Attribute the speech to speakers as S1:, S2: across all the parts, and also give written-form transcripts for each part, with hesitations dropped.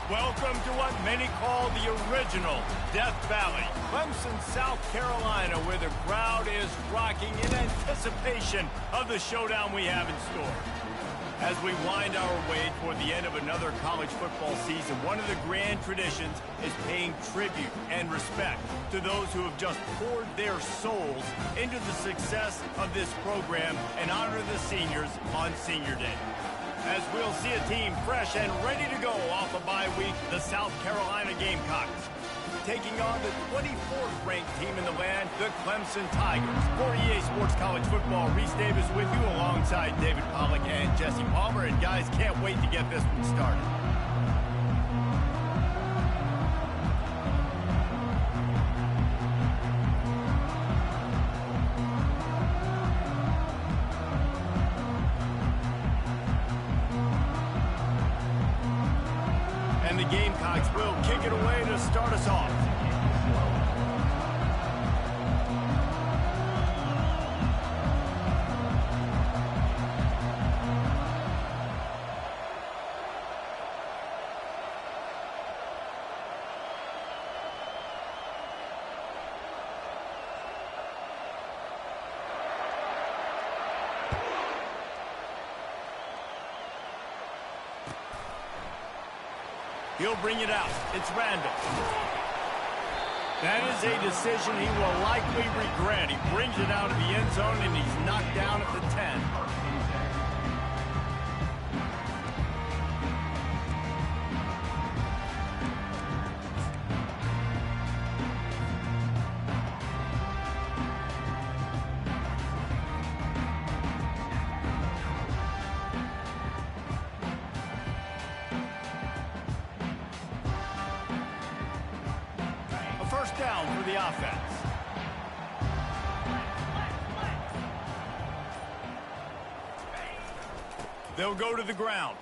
S1: Welcome to what many call the original Death Valley, Clemson, South Carolina, where the crowd is rocking in anticipation of the showdown we have in store. As we wind our way toward the end of another college football season, one of the grand traditions is paying tribute and respect to those who have just poured their souls into the success of this program and honor the seniors on Senior Day. As we'll see a team fresh and ready to go off a bye week, the South Carolina Gamecocks, taking on the 24th ranked team in the land, the Clemson Tigers. For EA Sports College Football, Reese Davis with you alongside David Pollack and Jesse Palmer. And guys, can't wait to get this one started. And the Gamecocks will kick it away to start us off. He'll bring it out. It's Randall. That is a decision he will likely regret. He brings it out of the end zone, and he's knocked down at the 10. First down for the offense. They'll go to the ground.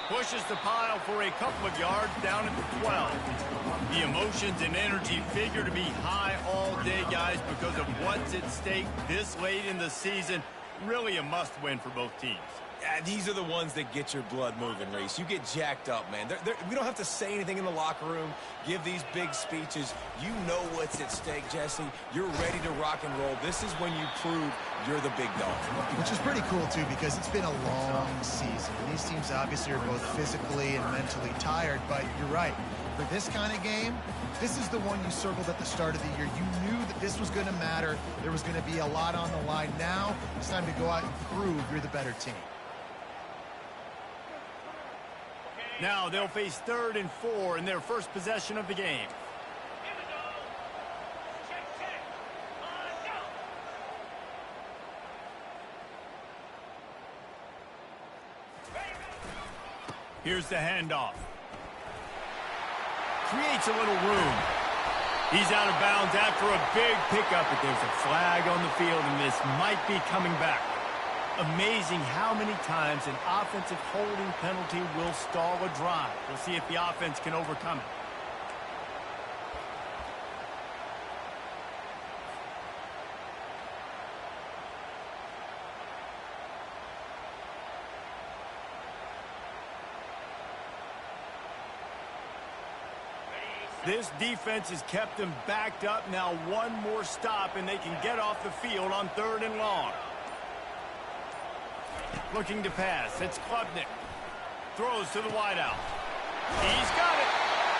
S1: Pushes the pile for a couple of yards down at the 12. The emotions and energy figure to be high all day, guys, because of what's at stake this late in the season. Really a must-win for both teams.
S2: Yeah, these are the ones that get your blood moving, Reese. You get jacked up, man. We don't have to say anything in the locker room, give these big speeches. You know what's at stake, Jesse. You're ready to rock and roll. This is when you prove you're the big dog.
S3: Which is pretty cool, too, because it's been a long season. These teams obviously are both physically and mentally tired, but you're right. For this kind of game, this is the one you circled at the start of the year. You knew that this was going to matter. There was going to be a lot on the line. Now it's time to go out and prove you're the better team.
S1: Now they'll face 3rd and 4 in their first possession of the game. Here's the handoff. Creates a little room. He's out of bounds after a big pickup, but there's a flag on the field, and this might be coming back. Amazing how many times an offensive holding penalty will stall a drive. We'll see if the offense can overcome it. This defense has kept them backed up. Now one more stop, and they can get off the field on 3rd and long. Looking to pass. It's Klubnik. Throws to the wideout. He's got it.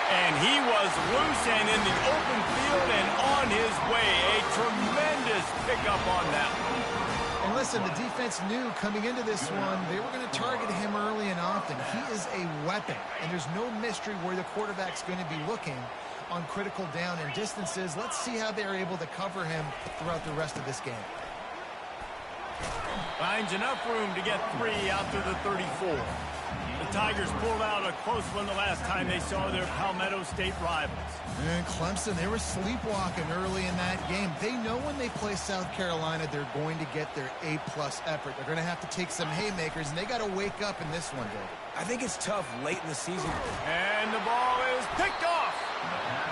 S1: And he was loose and in the open field and on his way. A tremendous pickup on that one.
S3: And listen, the defense knew coming into this one, they were going to target him early and often. He is a weapon, and there's no mystery where the quarterback's going to be looking on critical down and distances. Let's see how they're able to cover him throughout the rest of this game.
S1: Finds enough room to get 3 out to the 34. The Tigers pulled out a close one the last time they saw their Palmetto State rivals.
S3: And Clemson, they were sleepwalking early in that game. They know when they play South Carolina, they're going to get their A-plus effort. They're going to have to take some haymakers, and they got to wake up in this one, David.
S2: I think it's tough late in the season.
S1: And the ball is picked off.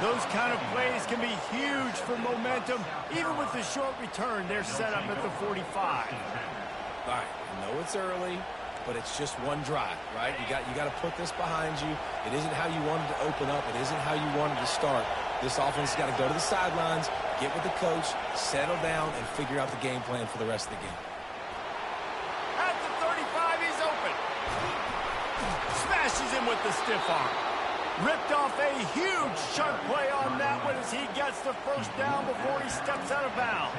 S1: Those kind of plays can be huge for momentum. Even with the short return, they're set up at the 45.
S2: All right, I know it's early, but it's just one drive, right? You got to put this behind you. It isn't how you wanted to open up. It isn't how you wanted to start. This offense has got to go to the sidelines, get with the coach, settle down, and figure out the game plan for the rest of the game.
S1: At the 35, he's open. Smashes him with the stiff arm. Ripped off a huge sharp play on that one as he gets the first down before he steps out of bounds.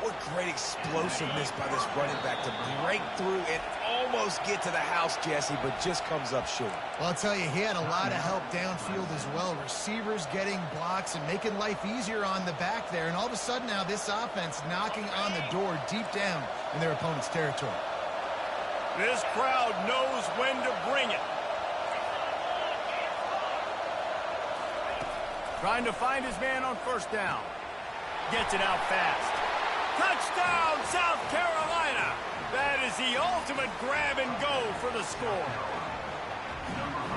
S2: What great explosiveness by this running back to break through and almost get to the house, Jesse, but just comes up short.
S3: Well, I'll tell you, he had a lot of help downfield as well. Receivers getting blocks and making life easier on the back there. And all of a sudden now this offense knocking on the door deep down in their opponent's territory.
S1: This crowd knows when to bring it. Trying to find his man on first down. Gets it out fast. Touchdown, South Carolina! That is the ultimate grab and go for the score.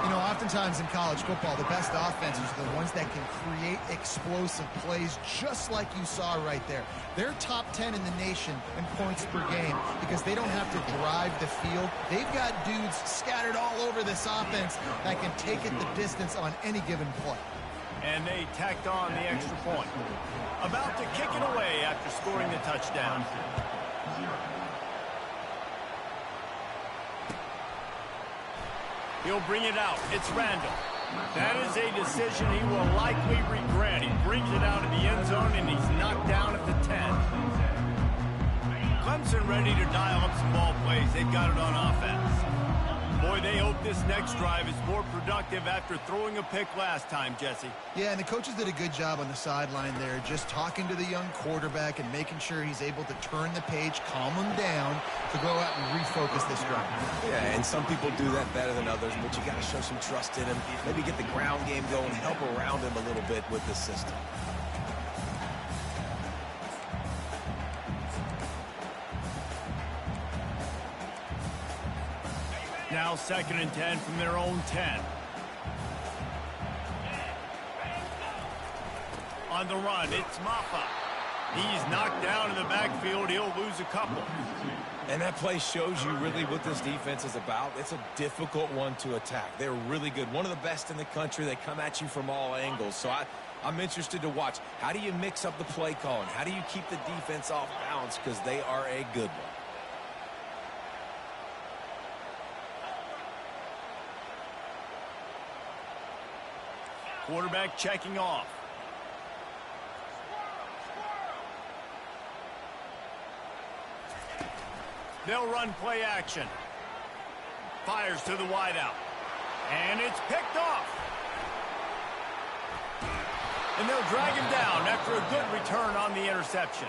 S3: You know, oftentimes in college football, the best offenses are the ones that can create explosive plays just like you saw right there. They're top 10 in the nation in points per game because they don't have to drive the field. They've got dudes scattered all over this offense that can take it the distance on any given play.
S1: And they tacked on the extra point. About to kick it away after scoring the touchdown. He'll bring it out. It's Randall. That is a decision he will likely regret. He brings it out of the end zone, and he's knocked down at the 10. Clemson ready to dial up some ball plays. They've got it on offense. Boy, they hope this next drive is more productive after throwing a pick last time, Jesse.
S3: Yeah, and the coaches did a good job on the sideline there, just talking to the young quarterback and making sure he's able to turn the page, calm him down to go out and refocus this drive.
S2: Yeah, and some people do that better than others, but you got to show some trust in him. Maybe get the ground game going, help around him a little bit with this system.
S1: Now 2nd and 10 from their own 10. On the run, it's Maffa. He's knocked down in the backfield. He'll lose a couple.
S2: And that play shows you really what this defense is about. It's a difficult one to attack. They're really good. One of the best in the country. They come at you from all angles. So I'm interested to watch. How do you mix up the play calling? How do you keep the defense off balance? Because they are a good one.
S1: Quarterback checking off. They'll run play action. Fires to the wideout. And it's picked off. And they'll drag him down after a good return on the interception.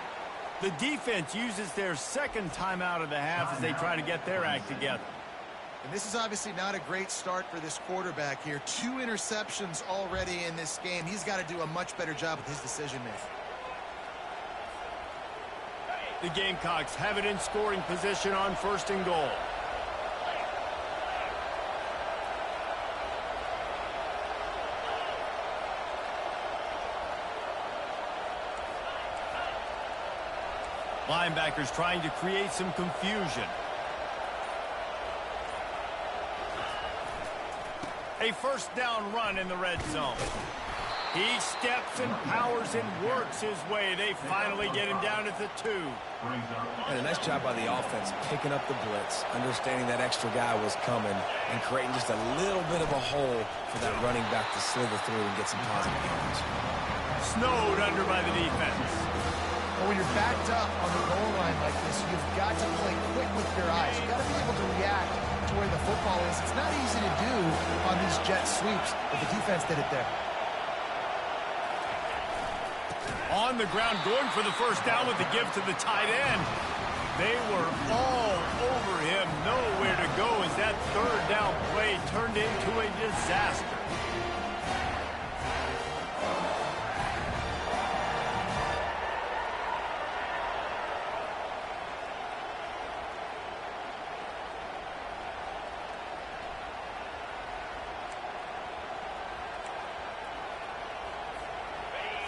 S1: The defense uses their second timeout of the half as they try to get their act together.
S3: And this is obviously not a great start for this quarterback here. 2 interceptions already in this game. He's got to do a much better job with his decision-making.
S1: The Gamecocks have it in scoring position on 1st and goal. Linebackers trying to create some confusion. A 1st down run in the red zone. He steps and powers and works his way. They finally get him down at the 2.
S2: And a nice job by the offense picking up the blitz, understanding that extra guy was coming, and creating just a little bit of a hole for that running back to slither through and get some positive yards.
S1: Snowed under by the defense.
S3: Well, when you're backed up on the goal line like this, you've got to play quick with your eyes. You've got to be able to react to where the football is. It's not easy to do on these jet sweeps, but the defense did it there.
S1: On the ground, going for the first down with the give to the tight end. They were all over him, nowhere to go as that third down play turned into a disaster.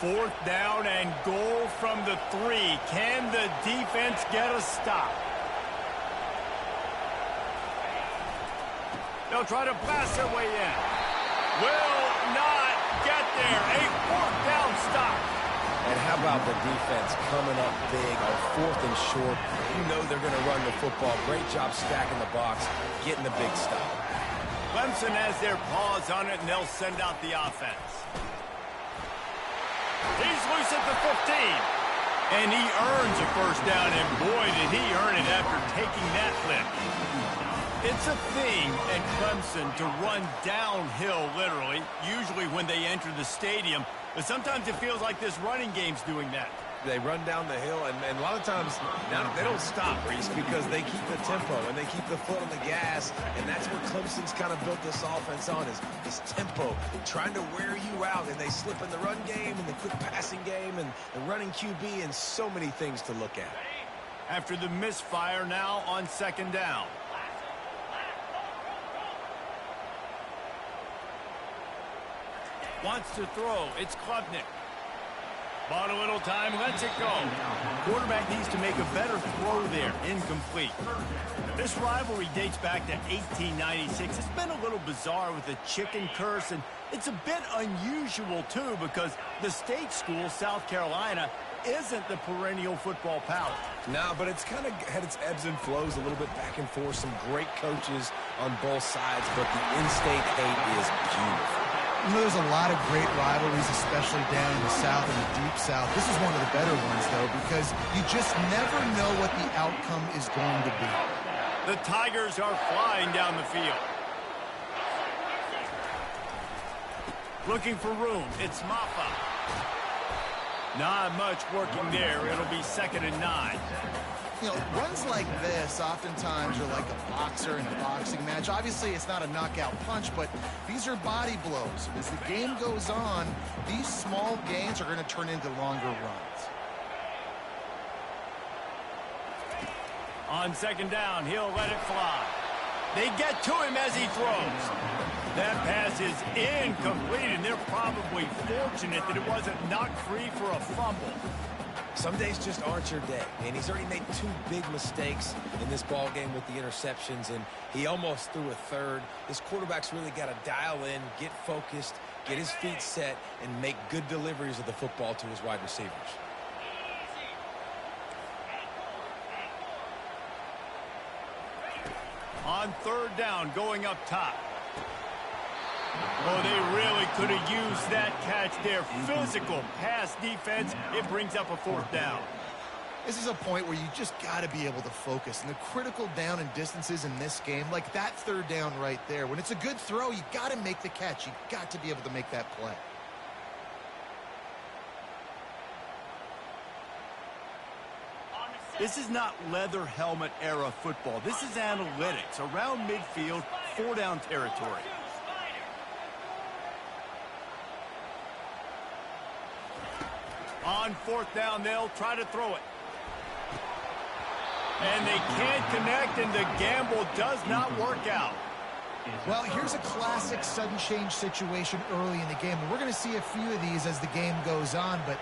S1: Fourth down and goal from the 3. Can the defense get a stop? They'll try to blast their way in. Will not get there. A fourth down stop.
S2: And how about the defense coming up big on 4th and short? You know they're going to run the football. Great job stacking the box, getting the big stop.
S1: Clemson has their paws on it, and they'll send out the offense. He's loose at the 15. And he earns a first down, and boy, did he earn it after taking that lift. It's a thing at Clemson to run downhill, literally, usually when they enter the stadium. But sometimes it feels like this running game's doing that.
S2: They run down the hill, and a lot of times now they don't stop, Reese, because they keep the tempo and they keep the foot on the gas, and that's what Clemson's kind of built this offense on, is this tempo, trying to wear you out, and they slip in the run game and the quick passing game and the running QB and so many things to look at.
S1: After the misfire now on second down. Wants to throw. It's Klubnik. Bought a little time, lets it go. Quarterback needs to make a better throw there. Incomplete. This rivalry dates back to 1896. It's been a little bizarre with the chicken curse, and it's a bit unusual, too, because the state school, South Carolina, isn't the perennial football power.
S2: No, but it's kind of had its ebbs and flows a little bit back and forth. Some great coaches on both sides, but the in-state hate is beautiful.
S3: You know, there's a lot of great rivalries, especially down in the South and the Deep South. This is one of the better ones, though, because you just never know what the outcome is going to be.
S1: The Tigers are flying down the field. Looking for room. It's Maffa. Not much working there. It'll be 2nd and 9.
S3: You know, runs like this oftentimes are like a boxer in a boxing match. Obviously, it's not a knockout punch, but these are body blows. As the game goes on, these small gains are going to turn into longer runs.
S1: On second down, he'll let it fly. They get to him as he throws. That pass is incomplete, and they're probably fortunate that it wasn't knocked free for a fumble.
S2: Some days just aren't your day, and he's already made 2 big mistakes in this ball game with the interceptions, and he almost threw a third. This quarterback's really got to dial in, get focused, get his feet set, and make good deliveries of the football to his wide receivers.
S1: On third down, going up top. Oh, they really could have used that catch there. Physical pass defense. It brings up a 4th down.
S3: This is a point where you just got to be able to focus. And the critical down and distances in this game, like that third down right there, when it's a good throw, you got to make the catch. You got to be able to make that play.
S1: This is not leather helmet era football. This is analytics. Around midfield, 4-down territory. On 4th down, they'll try to throw it. And they can't connect, and the gamble does not work out.
S3: Well, here's a classic sudden change situation early in the game. And we're going to see a few of these as the game goes on, but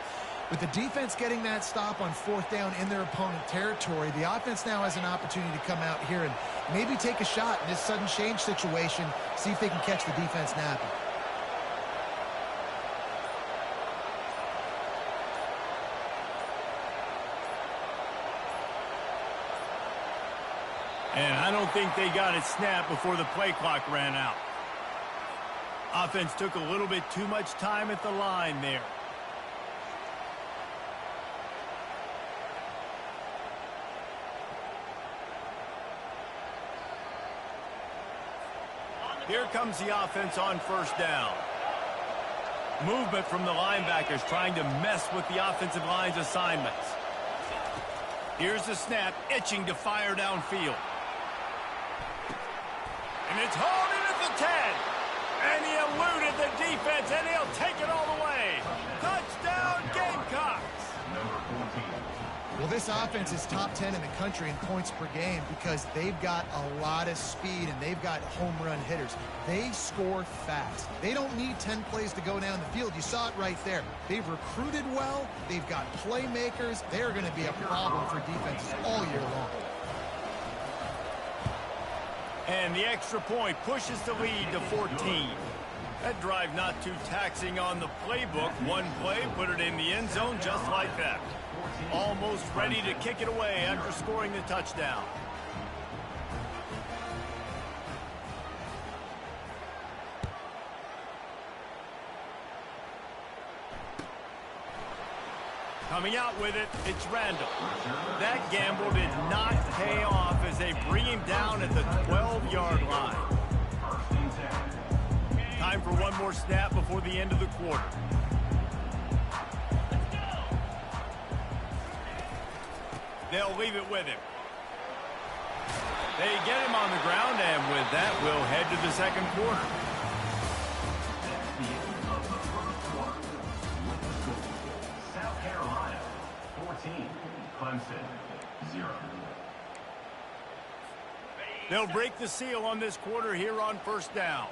S3: with the defense getting that stop on 4th down in their opponent territory, the offense now has an opportunity to come out here and maybe take a shot in this sudden change situation, see if they can catch the defense napping.
S1: And I don't think they got it snapped before the play clock ran out. Offense took a little bit too much time at the line there. Here comes the offense on first down. Movement from the linebackers trying to mess with the offensive line's assignments. Here's the snap, itching to fire downfield. And it's hauled in at the 10. And he eluded the defense, and he'll take it all the way. Touchdown, Gamecocks!
S3: Well, this offense is top 10 in the country in points per game because they've got a lot of speed and they've got home run hitters. They score fast. They don't need 10 plays to go down the field. You saw it right there. They've recruited well. They've got playmakers. They're going to be a problem for defenses all year long.
S1: And the extra point pushes the lead to 14. That drive not too taxing on the playbook. One play, put it in the end zone just like that. Almost ready to kick it away after scoring the touchdown. Coming out with it, it's Randall. That gamble did not pay off as they bring him down at the 12-yard line. Time for one more snap before the end of the quarter. They'll leave it with him. They get him on the ground, and with that, we'll head to the second quarter.
S4: South Carolina, 14. Clemson, 0.
S1: They'll break the seal on this quarter here on first down.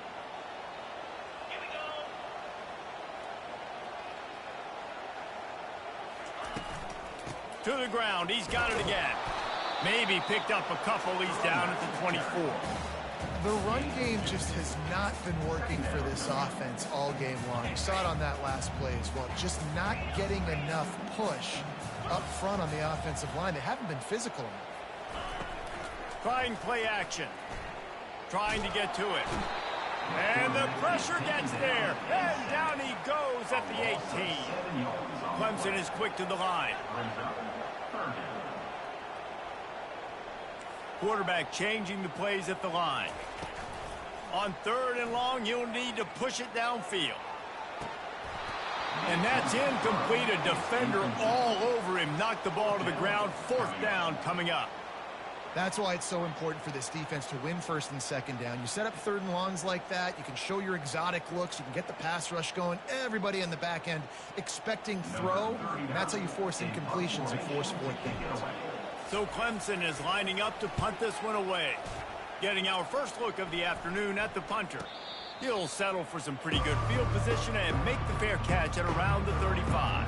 S1: To the ground, he's got it again. Maybe picked up a couple, he's down at the 24.
S3: The run game just has not been working for this offense all game long. You saw it on that last play as well. Just not getting enough push up front on the offensive line. They haven't been physical enough.
S1: Trying play action. Trying to get to it. And the pressure gets there. And down he goes at the 18. Clemson is quick to the line. Quarterback changing the plays at the line. On third and long, you'll need to push it downfield. And that's incomplete. A defender all over him. Knocked the ball to the ground. Fourth down coming up.
S3: That's why it's so important for this defense to win first and second down. You set up third and longs like that. You can show your exotic looks. You can get the pass rush going. Everybody in the back end expecting throw. And that's how you force incompletions and force fourth downs.
S1: So Clemson is lining up to punt this one away. Getting our first look of the afternoon at the punter. He'll settle for some pretty good field position and make the fair catch at around the 35.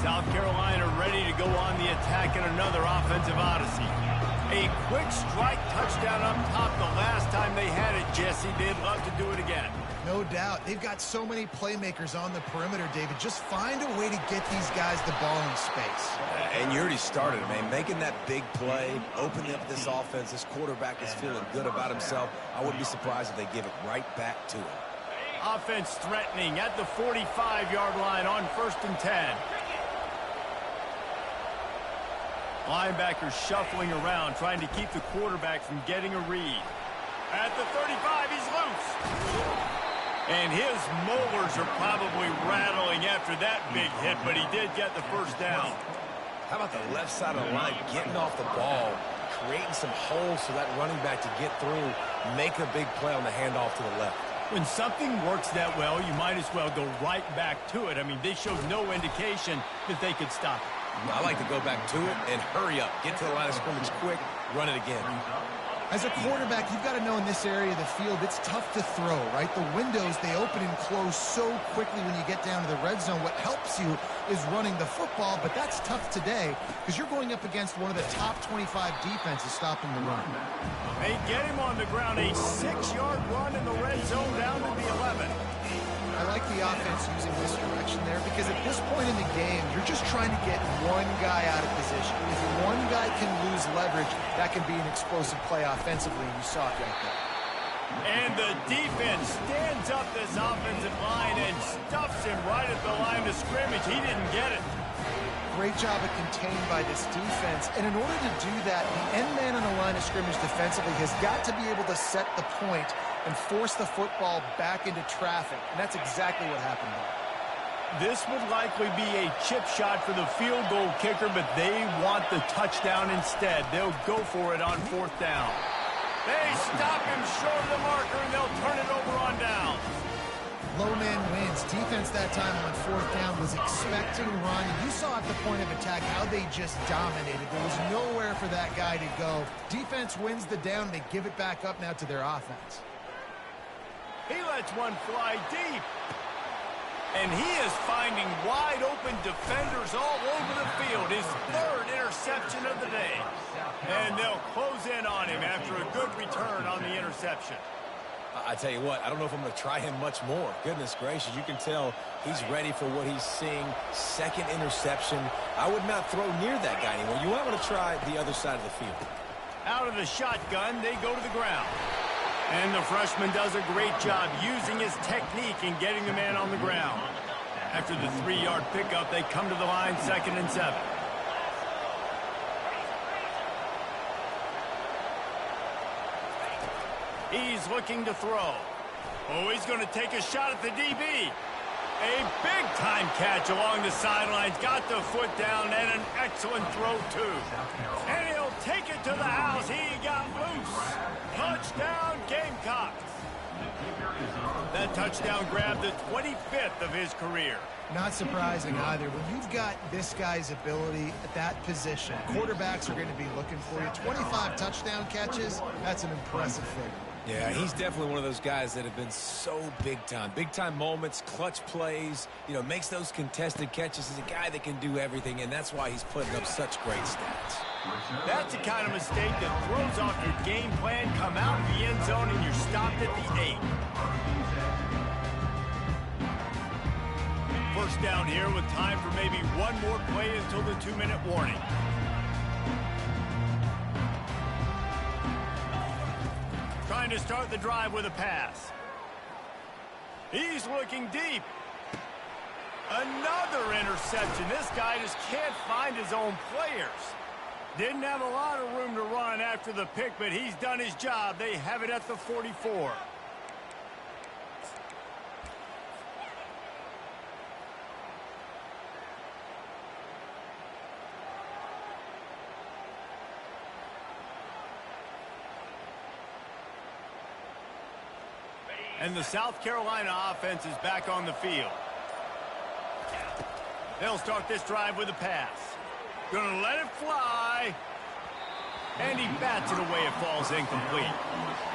S1: South Carolina ready to go on the attack in another offensive odyssey. A quick strike touchdown up top the last time they had it, Jesse. They'd love to do it again.
S3: No doubt. They've got so many playmakers on the perimeter, David. Just find a way to get these guys the ball in space.
S2: And you already started, man. Making that big play, opening up this offense. This quarterback is feeling good about himself. I wouldn't be surprised if they give it right back to him.
S1: Offense threatening at the 45-yard line on first and 10. Linebackers shuffling around, trying to keep the quarterback from getting a read. At the 35, he's loose. And his molars are probably rattling after that big hit, but he did get the first down.
S2: How about the left side of the line getting off the ball, creating some holes for that running back to get through, make a big play on the handoff to the left.
S1: When something works that well, you might as well go right back to it. I mean, they showed no indication that they could stop it.
S2: I like to go back to it and hurry up. Get to the line of scrimmage quick, run it again.
S3: As a quarterback, you've got to know in this area of the field, it's tough to throw, right? The windows, they open and close so quickly when you get down to the red zone. What helps you is running the football, but that's tough today because you're going up against one of the top 25 defenses stopping the run.
S1: They get him on the ground, a 6-yard run in the red zone down to the 11.
S3: I like the offense using this direction there because at this point in the game, you're just trying to get one guy out of position. If one guy can lose leverage, that can be an explosive play offensively, and you saw it right there.
S1: And the defense stands up this offensive line and stuffs him right at the line of scrimmage. He didn't get it.
S3: Great job of contained by this defense. And in order to do that, the end man on the line of scrimmage defensively has got to be able to set the point and force the football back into traffic. And that's exactly what happened there.
S1: This would likely be a chip shot for the field goal kicker, but they want the touchdown instead. They'll go for it on 4th down. They stop him short of the marker, and they'll turn it over on down.
S3: Low man wins. Defense that time on 4th down was expecting run. You saw at the point of attack how they just dominated. There was nowhere for that guy to go. Defense wins the down. They give it back up now to their offense.
S1: He lets one fly deep. And he is finding wide open defenders all over the field. His 3rd interception of the day. And they'll close in on him after a good return on the interception.
S2: I tell you what, I don't know if I'm going to try him much more. Goodness gracious, you can tell he's ready for what he's seeing. 2nd interception. I would not throw near that guy anymore. You might want to try the other side of the field.
S1: Out of the shotgun, they go to the ground. And the freshman does a great job using his technique and getting the man on the ground. After the 3-yard pickup, they come to the line, 2nd and 7. He's looking to throw. Oh, he's going to take a shot at the DB. A big-time catch along the sidelines. Got the foot down and an excellent throw, too. And he'll take it to the house. He got loose. Touchdown, Gamecocks. That touchdown grabbed the 25th of his career.
S3: Not surprising either. When you've got this guy's ability at that position, quarterbacks are going to be looking for you. 25 touchdown catches, that's an impressive figure.
S2: Yeah, he's definitely one of those guys that have been so big time. Big time moments, clutch plays, makes those contested catches. He's a guy that can do everything, and that's why he's putting up such great stats.
S1: That's the kind of mistake that throws off your game plan. Come out of the end zone, and you're stopped at the 8. First down here with time for maybe one more play until the 2-minute warning. Trying to start the drive with a pass. He's looking deep. Another interception. This guy just can't find his own players. Didn't have a lot of room to run after the pick, but he's done his job. They have it at the 44. And the South Carolina offense is back on the field. They'll start this drive with a pass. Gonna let it fly. And he bats it away. It falls incomplete.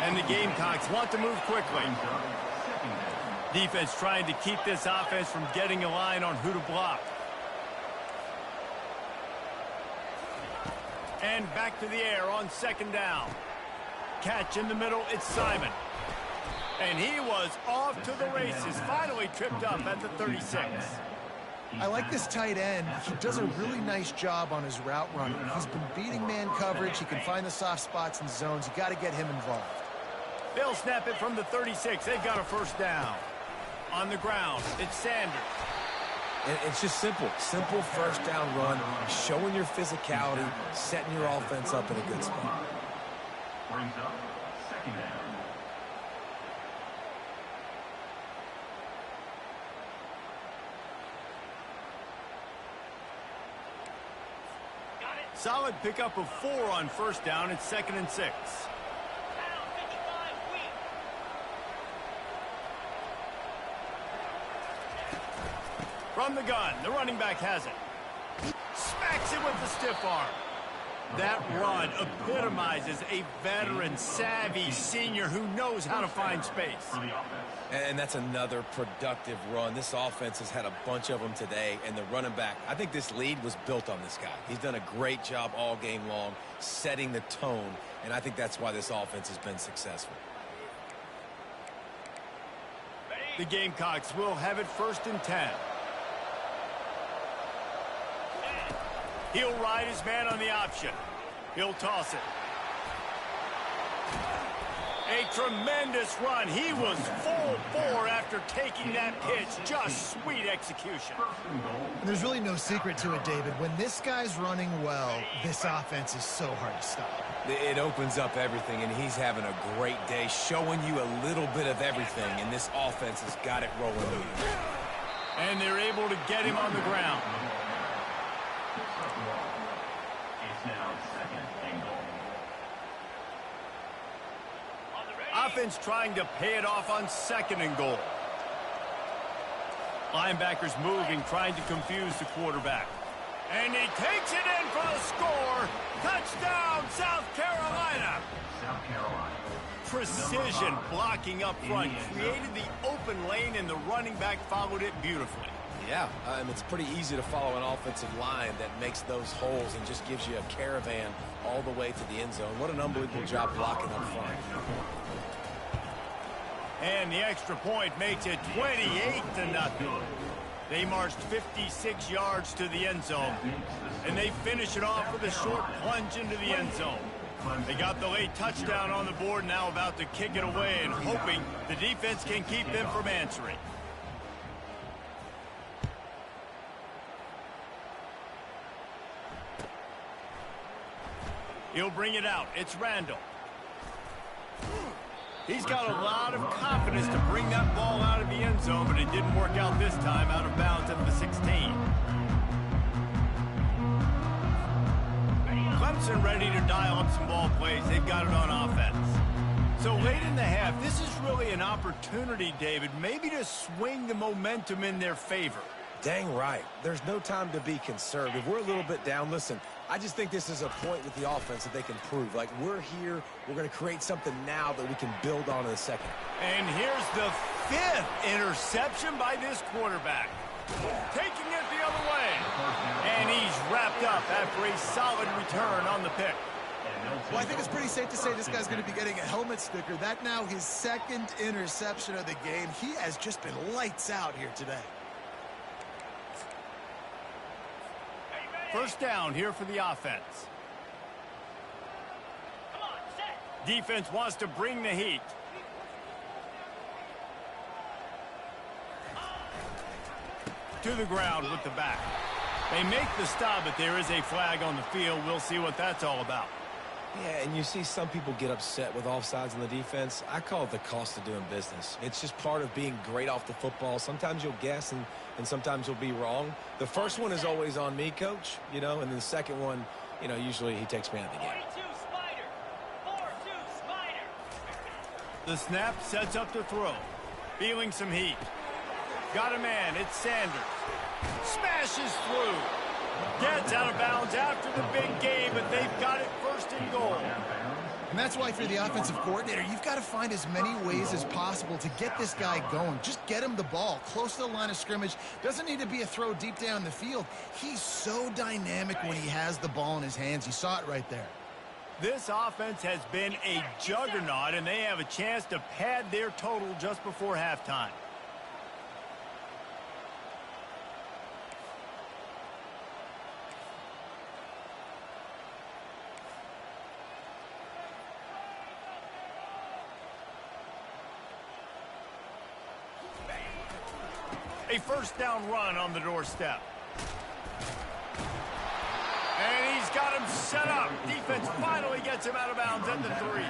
S1: And the Gamecocks want to move quickly. Defense trying to keep this offense from getting a line on who to block. And back to the air on 2nd down. Catch in the middle. It's Simon. And he was off to the races. Finally tripped up at the 36.
S3: I like this tight end. He does a really nice job on his route running. He's been beating man coverage. He can find the soft spots and zones. You got to get him involved.
S1: They'll snap it from the 36. They've got a 1st down. On the ground, it's Sanders.
S2: And it's just simple 1st down run, showing your physicality, setting your offense up in a good spot.
S4: Brings up 2nd down.
S1: Solid pickup of 4 on 1st down. It's 2nd and 6. From the gun, the running back has it. Smacks it with the stiff arm. That run epitomizes a veteran, savvy senior who knows how to find space.
S2: And that's another productive run. This offense has had a bunch of them today, and the running back, I think this lead was built on this guy. He's done a great job all game long, setting the tone, and I think that's why this offense has been successful.
S1: The Gamecocks will have it 1st and 10. He'll ride his man on the option. He'll toss it. A tremendous run. He was full bore after taking that pitch. Just sweet execution.
S3: And there's really no secret to it, David. When this guy's running well, this offense is so hard to stop.
S2: It opens up everything, and he's having a great day, showing you a little bit of everything, and this offense has got it rolling.
S1: And they're able to get him on the ground.
S4: It's now 2nd and goal.
S1: Offense trying to pay it off on 2nd and goal. Linebackers moving, trying to confuse the quarterback. And he takes it in for the score. Touchdown, South Carolina.
S4: South Carolina.
S1: Precision blocking up front. Created the open lane, and the running back followed it beautifully.
S2: Yeah, it's pretty easy to follow an offensive line that makes those holes and just gives you a caravan all the way to the end zone. What an unbelievable job blocking up front.
S1: And the extra point makes it 28-0. They marched 56 yards to the end zone, and they finish it off with a short plunge into the end zone. They got the late touchdown on the board, now about to kick it away and hoping the defense can keep them from answering. He'll bring it out. It's Randall. He's got a lot of confidence to bring that ball out of the end zone, but it didn't work out this time, out of bounds at the 16. Clemson ready to dial up some ball plays. They've got it on offense. So late in the half, this is really an opportunity, David, maybe to swing the momentum in their favor.
S2: Dang right. There's no time to be conservative. We're a little bit down. Listen, I just think this is a point with the offense that they can prove. Like, we're here. We're going to create something now that we can build on in a second.
S1: And here's the 5th interception by this quarterback. Taking it the other way. And he's wrapped up after a solid return on the pick.
S3: Well, I think it's pretty safe to say this guy's going to be getting a helmet sticker. That now his 2nd interception of the game. He has just been lights out here today.
S1: 1st down here for the offense. Defense wants to bring the heat. To the ground with the back. They make the stop, but there is a flag on the field. We'll see what that's all about.
S2: Yeah, and you see some people get upset with offsides in the defense. I call it the cost of doing business. It's just part of being great off the football. Sometimes you'll guess and sometimes you'll be wrong. The first one is always on me, Coach, and then the second one, usually he takes me out of the game.
S1: The snap sets up the throw. Feeling some heat. Got a man. It's Sanders. Smashes through. Gets out of bounds after the big game, but they've got it 1st and goal.
S3: And that's why for the offensive coordinator, you've got to find as many ways as possible to get this guy going. Just get him the ball close to the line of scrimmage. Doesn't need to be a throw deep down the field. He's so dynamic when he has the ball in his hands. You saw it right there.
S1: This offense has been a juggernaut, and they have a chance to pad their total just before halftime. A 1st down run on the doorstep. And he's got him set up. Defense finally gets him out of bounds at the 3.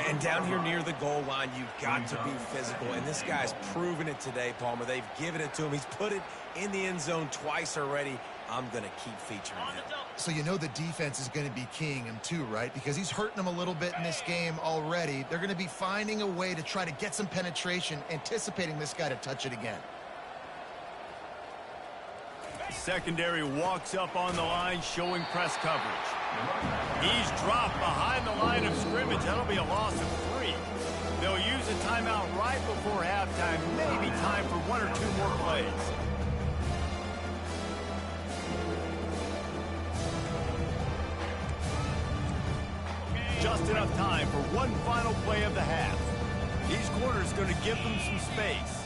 S2: And down here near the goal line, you've got to be physical. And this guy's proven it today, Palmer. They've given it to him. He's put it in the end zone twice already. I'm going to keep featuring him.
S3: So the defense is going to be keying him too, right? Because he's hurting them a little bit in this game already. They're going to be finding a way to try to get some penetration, anticipating this guy to touch it again.
S1: secondary walks up on the line showing press coverage. He's dropped behind the line of scrimmage. That'll be a loss of 3. They'll use a timeout right before halftime. Maybe time for 1 or 2 more plays. Just enough time for one final play of the half. These corners going to give them some space.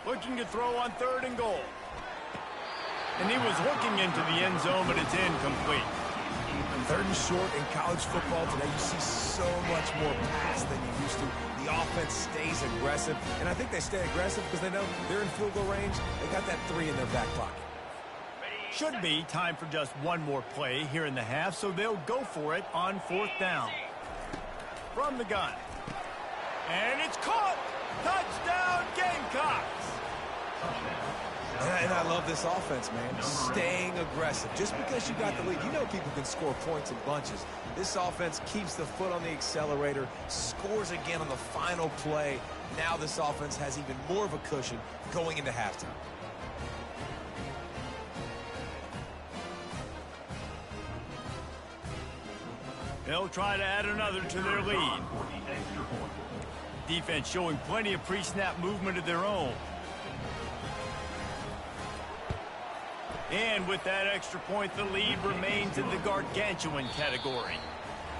S1: Looking to throw on 3rd and goal. And he was looking into the end zone, but it's incomplete.
S2: 3rd and short in college football today, you see so much more pass than you used to. The offense stays aggressive, and I think they stay aggressive because they know they're in field goal range. They got that 3 in their back pocket.
S1: Should be time for just one more play here in the half, so they'll go for it on 4th down. From the gun. And it's caught! Touchdown, Gamecocks!
S2: And I love this offense, man. Staying aggressive. Just because you got the lead, you know people can score points in bunches. This offense keeps the foot on the accelerator, scores again on the final play. Now this offense has even more of a cushion going into halftime.
S1: They'll try to add another to their lead. Defense showing plenty of pre-snap movement of their own. And with that extra point, the lead remains in the gargantuan category.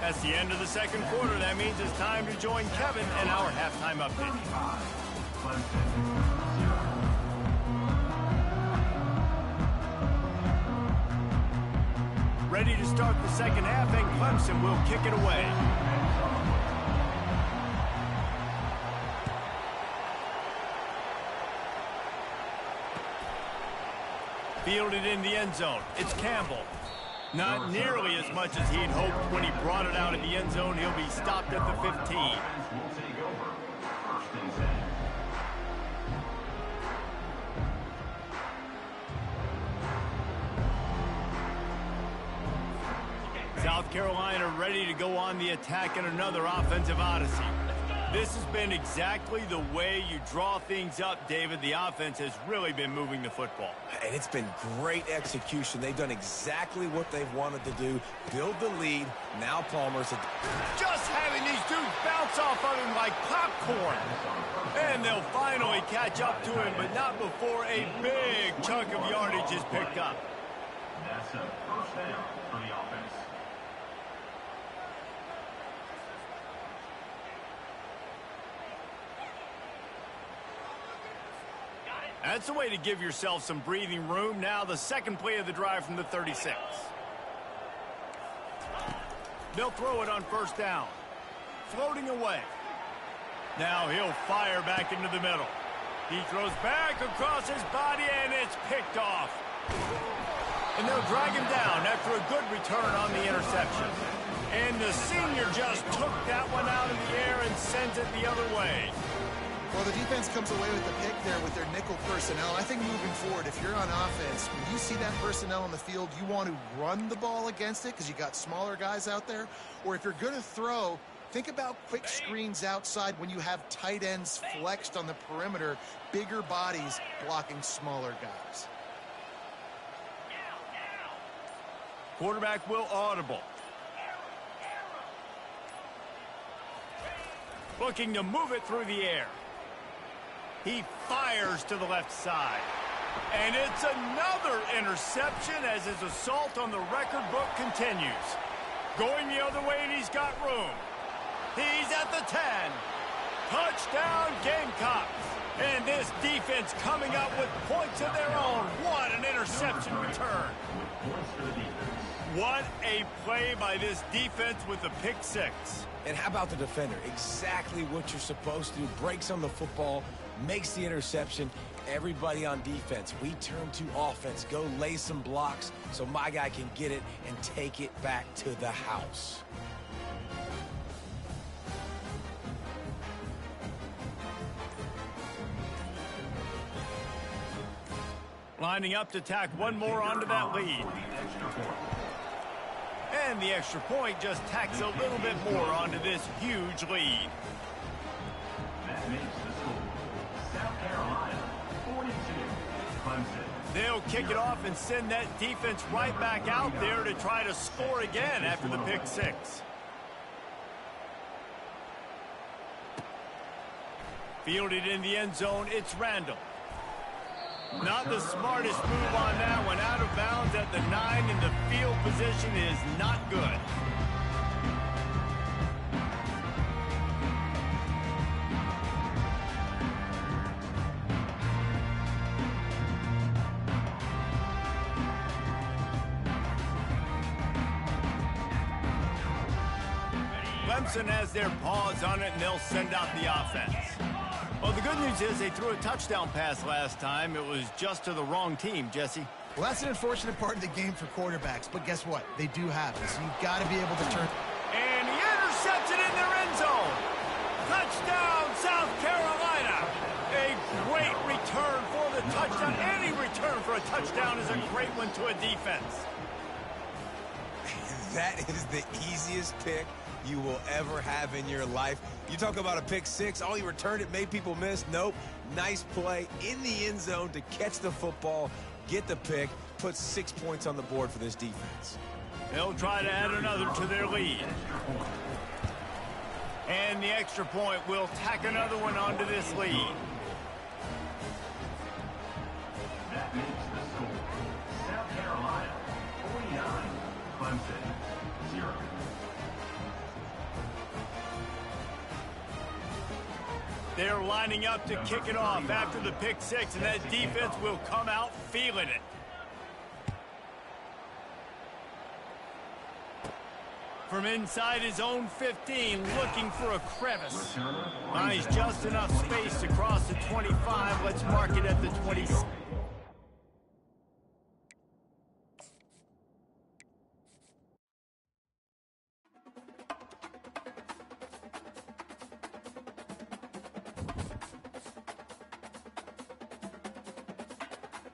S1: That's the end of the 2nd quarter. That means it's time to join Kevin and our halftime update. Ready to start the 2nd half, and Clemson will kick it away. Fielded in the end zone. It's Campbell. Not nearly as much as he'd hoped when he brought it out of the end zone. He'll be stopped at the 15. South Carolina ready to go on the attack in another offensive odyssey. This has been exactly the way you draw things up, David. The offense has really been moving the football.
S2: And it's been great execution. They've done exactly what they've wanted to do. Build the lead. Now Palmer's
S1: just having these dudes bounce off of him like popcorn. And they'll finally catch up to him, but not before a big chunk of yardage is picked up.
S4: That's a 1st down for the offense.
S1: That's a way to give yourself some breathing room. Now the 2nd play of the drive from the 36. They'll throw it on 1st down. Floating away. Now he'll fire back into the middle. He throws back across his body, and it's picked off. And they'll drag him down after a good return on the interception. And the senior just took that one out of the air and sends it the other way.
S3: Well, the defense comes away with the pick there with their nickel personnel. I think moving forward, if you're on offense, when you see that personnel on the field, you want to run the ball against it because you got smaller guys out there. Or if you're going to throw, think about quick screens outside when you have tight ends flexed on the perimeter, bigger bodies blocking smaller guys.
S1: Quarterback will audible. Looking to move it through the air. He fires to the left side. And it's another interception as his assault on the record book continues. Going the other way, and he's got room. He's at the 10. Touchdown, Gamecocks. And this defense coming up with points of their own. What an interception return. What a play by this defense with the pick 6.
S2: And how about the defender? Exactly what you're supposed to do. Breaks on the football, makes the interception. Everybody on defense, we turn to offense. Go lay some blocks so my guy can get it and take it back to the house.
S1: Lining up to tack one more onto that lead. And the extra point just tacks a little bit more onto this huge lead.
S4: That makes the score Clemson.
S1: They'll kick it off and send that defense right back out there to try to score again after the pick six. Fielded in the end zone, it's Randall. Not the smartest move on that one. Out of bounds at the 9, and the field position is not good. Clemson has their paws on it, and they'll send out the offense. Well, the good news is they threw a touchdown pass last time. It was just to the wrong team, Jesse.
S3: Well, that's an unfortunate part of the game for quarterbacks, but guess what? They do have it, so you've got to be able to turn.
S1: And he intercepts it in their end zone. Touchdown, South Carolina. A great return for the touchdown. Any return for a touchdown is a great one to a defense.
S2: That is the easiest pick you will ever have in your life. You talk about a pick six, all you returned it, made people miss. Nope. Nice play in the end zone to catch the football, get the pick, put 6 points on the board for this defense.
S1: They'll try to add another to their lead. And the extra point will tack another one onto this lead.
S4: That makes the score. South Carolina, 49. Clemson, 0.
S1: They're lining up to kick it off after the pick six, and that defense will come out feeling it. From inside his own 15, looking for a crevice. Finds just enough space to cross the 25. Let's mark it at the 26.